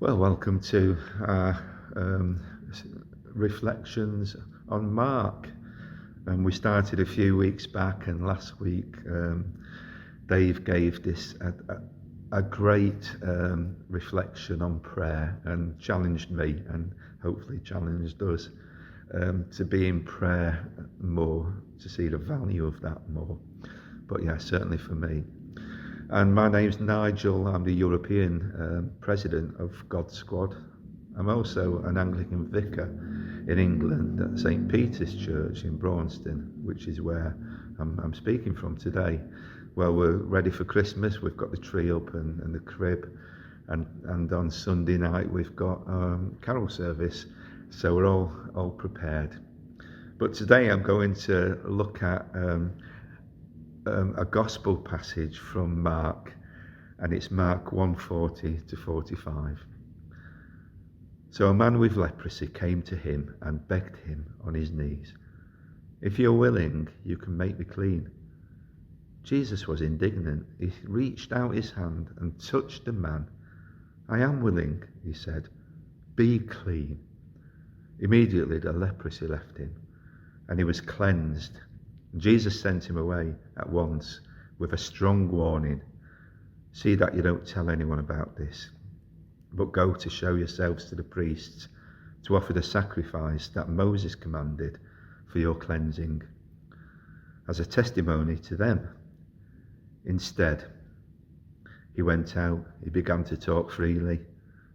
Well, welcome to our reflections on Mark. And we started a few weeks back, and last week Dave gave this a great reflection on prayer and challenged me, and hopefully challenged us to be in prayer more, to see the value of that more. But yeah, certainly for me. And my name's Nigel. I'm the European president of God's Squad. I'm also an Anglican vicar in England at St. Peter's Church in Braunston, which is where I'm speaking from today. Well, we're ready for Christmas. We've got the tree up and the crib, and on Sunday night we've got carol service. So we're all prepared. But today I'm going to look at a gospel passage from Mark, and it's Mark 1:40 to 45. So a man with leprosy came to him and begged him on his knees, "If you're willing, you can make me clean." Jesus was indignant. He reached out his hand and touched the man. "I am willing," he said. "Be clean." Immediately the leprosy left him, and he was cleansed. Jesus sent him away at once with a strong warning. "See that you don't tell anyone about this, but go to show yourselves to the priests to offer the sacrifice that Moses commanded for your cleansing, as a testimony to them." Instead, he went out, he began to talk freely,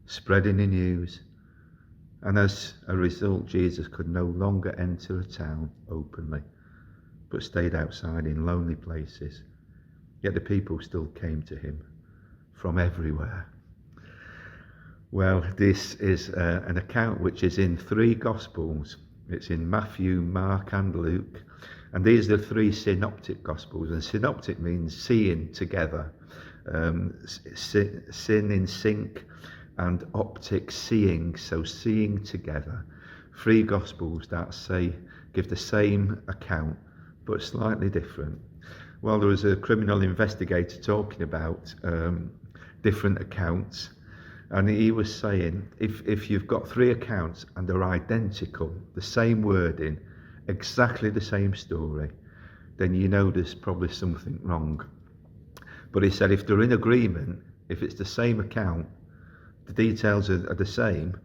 spreading the news, and as a result, Jesus could no longer enter a town openly, but stayed outside in lonely places. Yet the people still came to him from everywhere. Well, this is an account which is in 3 Gospels. It's in Matthew, Mark and Luke. And these are the 3 synoptic Gospels. And synoptic means seeing together. Sin in sync, and optic seeing, so seeing together. 3 Gospels that give the same account, but slightly different. Well, there was a criminal investigator talking about different accounts, and he was saying, if you've got 3 accounts and they're identical, the same wording, exactly the same story, then you know there's probably something wrong. But he said if they're in agreement, if it's the same account, the details are the same,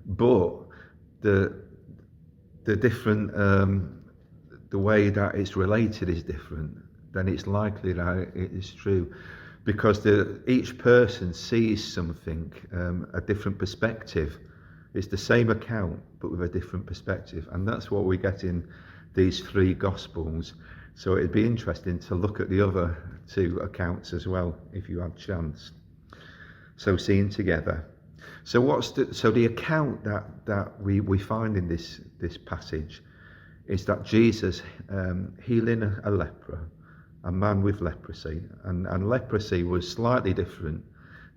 but the different the way that it's related is different, then it's likely that it is true, because each person sees something, a different perspective. It's the same account, but with a different perspective, and that's what we get in these 3 Gospels. So it'd be interesting to look at the other 2 accounts as well, if you had chance. So seeing together. So the account that we find in this passage is that Jesus healing a leper, a man with leprosy. And leprosy was slightly different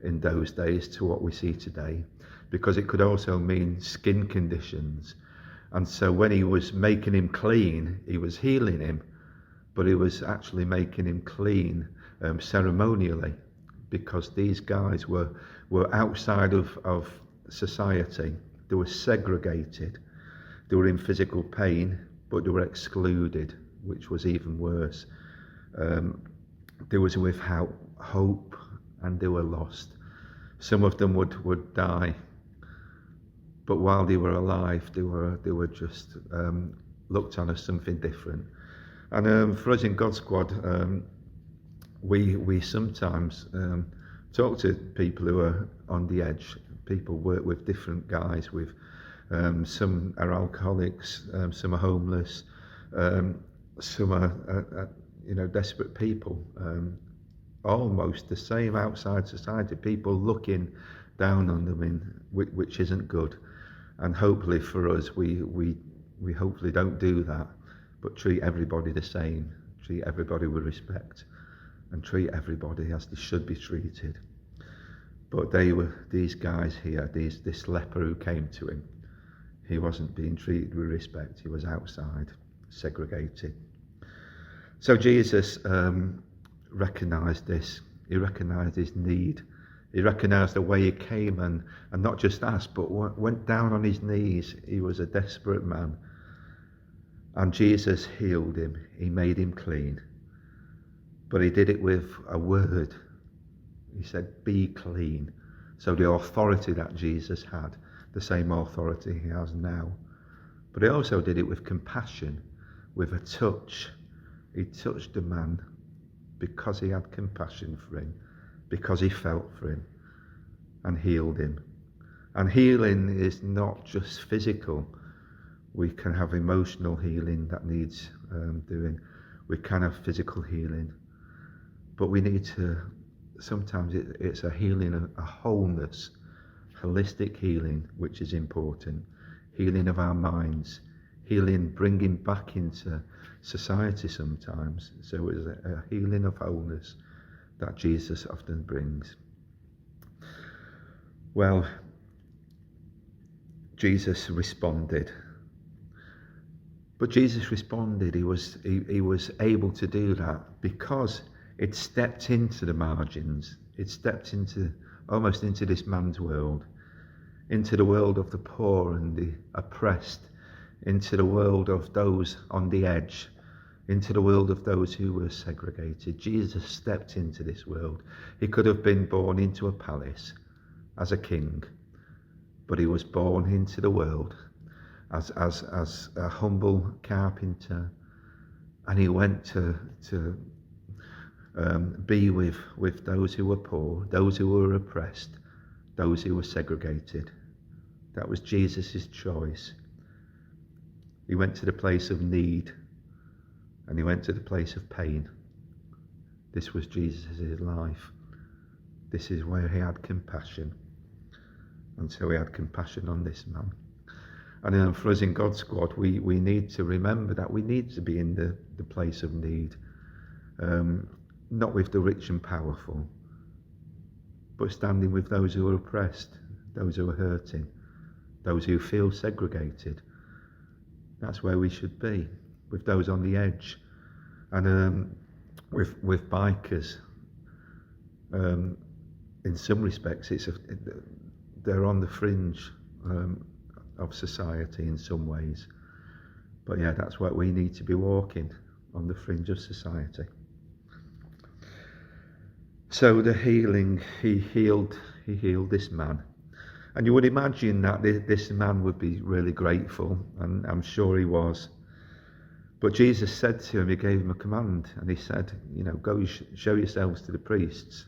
in those days to what we see today, because it could also mean skin conditions. And so when he was making him clean, he was healing him, but he was actually making him clean ceremonially, because these guys were outside of society. They were segregated. They were in physical pain, but they were excluded, which was even worse. They was without hope, and they were lost. Some of them would die, but while they were alive, they were just looked on as something different. And for us in God Squad, we sometimes talk to people who are on the edge. People work with different guys with. Some are alcoholics, some are homeless, some are desperate people, almost the same outside society, people looking down on them, which isn't good. And hopefully for us, we hopefully don't do that, but treat everybody the same, treat everybody with respect, and treat everybody as they should be treated. But these guys here, this leper who came to him, he wasn't being treated with respect. He was outside, segregated. So Jesus recognised this. He recognised his need He recognised the way he came and not just asked, but went down on his knees. He was a desperate man. And Jesus healed him. He made him clean. But he did it with a word. He said, be clean. So the authority that Jesus had, the same authority he has now. But he also did it with compassion, with a touch. He touched the man because he had compassion for him, because he felt for him, and healed him. And healing is not just physical. We can have emotional healing that needs doing. We can have physical healing. But we need to, sometimes it's a healing, a wholeness, holistic healing, which is important. Healing of our minds, healing, bringing back into society sometimes. So it's a healing of wholeness that Jesus often brings. Well, Jesus responded. But Jesus responded, he was able to do that because it stepped into the margins. It stepped almost into this man's world, into the world of the poor and the oppressed, into the world of those on the edge, into the world of those who were segregated. Jesus stepped into this world. He could have been born into a palace as a king, but he was born into the world as a humble carpenter, and he went to be with those who were poor, those who were oppressed, those who were segregated. That was Jesus' choice. He went to the place of need, and he went to the place of pain. This was Jesus' life. This is where he had compassion. And so he had compassion on this man. And for us in God's squad, we need to remember that we need to be in the place of need. Not with the rich and powerful, but standing with those who are oppressed, those who are hurting, those who feel segregated. That's where we should be, with those on the edge. And with bikers, in some respects, they're on the fringe of society in some ways. But yeah, that's where we need to be walking, on the fringe of society. So the healing, he healed this man. And you would imagine that this man would be really grateful, and I'm sure he was. But Jesus said to him, he gave him a command, and he said, go show yourselves to the priests.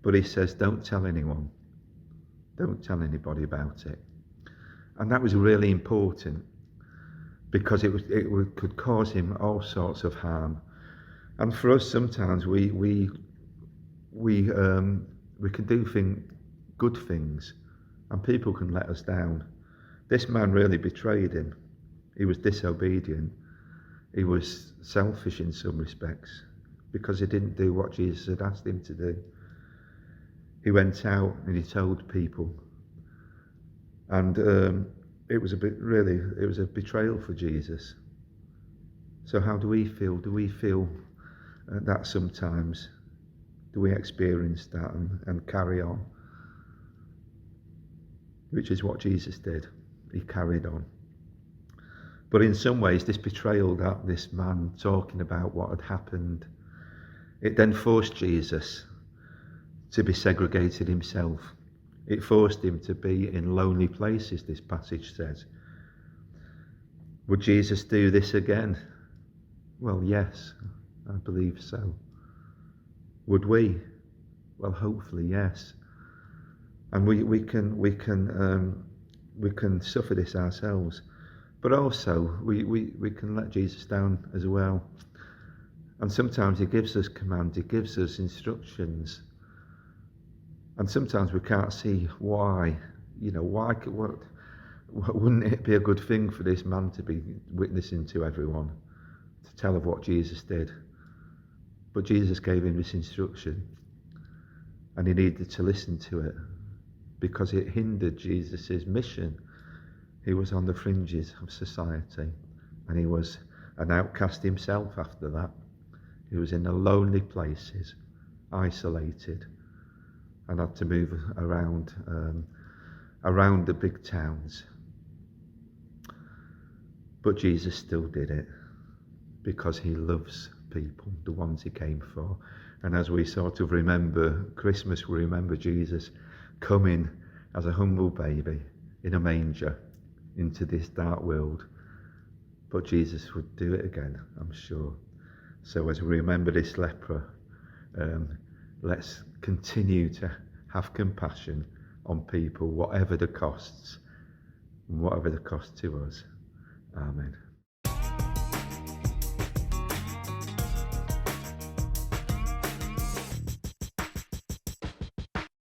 But he says, don't tell anyone. Don't tell anybody about it. And that was really important, because it could cause him all sorts of harm. And for us, sometimes we can do good things, and people can let us down. This man really betrayed him. He was disobedient. He was selfish in some respects, because he didn't do what Jesus had asked him to do. He went out and he told people, and it was a betrayal for Jesus. So how do we feel? Do we feel that sometimes? Do we experience that and carry on? Which is what Jesus did. He carried on. But in some ways, this betrayal that this man talking about what had happened, it then forced Jesus to be segregated himself. It forced him to be in lonely places, this passage says. Would Jesus do this again? Well, yes, I believe so. Would we? Well, hopefully, yes. And we can suffer this ourselves, but also we can let Jesus down as well. And sometimes he gives us commands, he gives us instructions, and sometimes we can't see why. What wouldn't it be a good thing for this man to be witnessing to everyone, to tell of what Jesus did? But Jesus gave him this instruction, and he needed to listen to it, because it hindered Jesus' mission. He was on the fringes of society, and he was an outcast himself after that. He was in the lonely places, isolated, and had to move around the big towns. But Jesus still did it because he loves people, the ones he came for. And as we sort of remember Christmas, we remember Jesus coming as a humble baby in a manger into this dark world. But Jesus would do it again, I'm sure. So as we remember this leper, let's continue to have compassion on people, whatever the costs, whatever the cost to us. Amen.